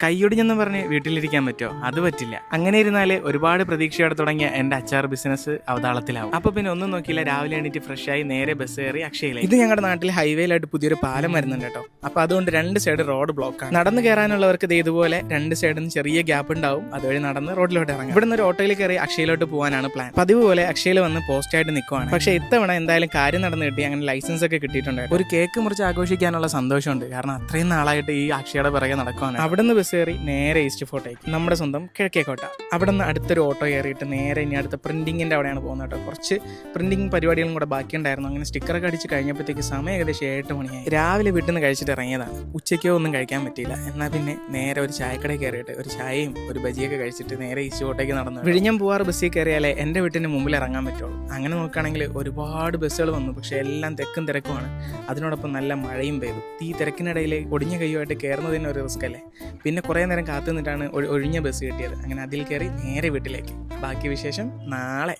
കൈയൊടിഞ്ഞെന്ന് പറഞ്ഞ് വീട്ടിലിരിക്കാൻ പറ്റുമോ? അത് പറ്റില്ല. അങ്ങനെ ഇരുന്നാല് ഒരുപാട് പ്രതീക്ഷയോടെ തുടങ്ങിയ എൻ്റെ അച്ചാർ ബിസിനസ് അവതാളത്തിലാവും. അപ്പൊ പിന്നെ ഒന്നും നോക്കിയില്ല, രാവിലെ എണീറ്റ് ഫ്രഷായി നേരെ ബസ് കയറി അക്ഷയയിലേക്ക്. ഇത് ഞങ്ങളുടെ നാട്ടിൽ ഹൈവേയിലായിട്ട് പുതിയൊരു പാലം വരുന്നുണ്ട് കേട്ടോ. അപ്പൊ അതുകൊണ്ട് രണ്ട് സൈഡ് റോഡ് ബ്ലോക്കാണ്. നടന്നു കയറാനുള്ളവർക്ക് ഇതുപോലെ രണ്ട് സൈഡിൽ ചെറിയ ഗ്യാപ്പ് ഉണ്ടാവും. അതുവഴി നടന്ന് റോഡിലോട്ട് ഇറങ്ങും. ഇവിടെ നിന്ന് ഒരു ഓട്ടോയിൽ കയറി അക്ഷയയിലോട്ട് പോകാനാണ് പ്ലാൻ. പതിവ് പോലെ അക്ഷയയിൽ വന്ന് പോസ്റ്റ് ആയിട്ട് നിൽക്കുവാണ്. പക്ഷേ ഇത്തവണ എന്തായാലും കാര്യം നടന്ന് കിട്ടി. അങ്ങനെ ലൈസൻസ് ഒക്കെ കിട്ടിയിട്ടുണ്ട്. ഒരു കേക്ക് മുറിച്ച് ആഘോഷിക്കാനുള്ള സന്തോഷമുണ്ട്. കാരണം അത്രയും നാളായിട്ട് ഈ അക്ഷയയുടെ പിറകെ നടക്കുവാണ്. അവിടെ നിന്ന് ബസ് കയറി നേരെ ഈസ്റ്റ് ഫോർട്ടേക്ക്, നമ്മുടെ സ്വന്തം കിഴക്കേക്കോട്ട. അവിടെ നിന്ന് അടുത്തൊരു ഓട്ടോ കയറിയിട്ട് നേരെ ഇനി അടുത്ത പ്രിന്റിങ്ങിന്റെ അവിടെയാണ് പോകുന്നത് കേട്ടോ. കുറച്ച് പ്രിന്റിങ് പരിപാടികളും കൂടെ ബാക്കിയുണ്ടായിരുന്നു. അങ്ങനെ സ്റ്റിക്കറൊക്കെ അടിച്ച് കഴിഞ്ഞപ്പോഴത്തേക്ക് സമയം ഏകദേശം 8 മണിയായി. രാവിലെ വീട്ടിൽ നിന്ന് കഴിച്ചിട്ട് ഇറങ്ങിയതാണ്. ഉച്ചയ്ക്കോ ഒന്നും കഴിക്കാൻ പറ്റിയില്ല. എന്നാൽ പിന്നെ നേരെ ഒരു ചായക്കടയിൽ കയറിയിട്ട് ഒരു ചായയും ഒരു ബജിയൊക്കെ കഴിച്ചിട്ട് നേരെ ഈസ്റ്റ് ഫോർട്ടേക്ക് നടന്നു. വിഴിഞ്ഞം പൂവാറ് ബസ്സിൽ കയറിയാലേ എൻ്റെ വീട്ടിൻ്റെ മുമ്പിൽ ഇറങ്ങാൻ പറ്റുള്ളൂ. അങ്ങനെ നോക്കുകയാണെങ്കിൽ ഒരുപാട് ബസ്സുകൾ വന്നു. പക്ഷേ എല്ലാം തിക്കും തിരക്കുമാണ്. അതിനോടൊപ്പം നല്ല മഴയും പെയ്തു. ഈ തിരക്കിനിടയിൽ ഒടിഞ്ഞ കൈയുമായിട്ട് കയറുന്നതിന് ഒരു റിസ്ക് അല്ലേ. പിന്നെ കുറേ നേരം കാത്തു നിന്നിട്ടാണ് ഒഴിഞ്ഞ ബസ് കിട്ടിയത്. അങ്ങനെ അതിൽ കയറി നേരെ വീട്ടിലേക്ക്. ബാക്കി വിശേഷം നാളെ.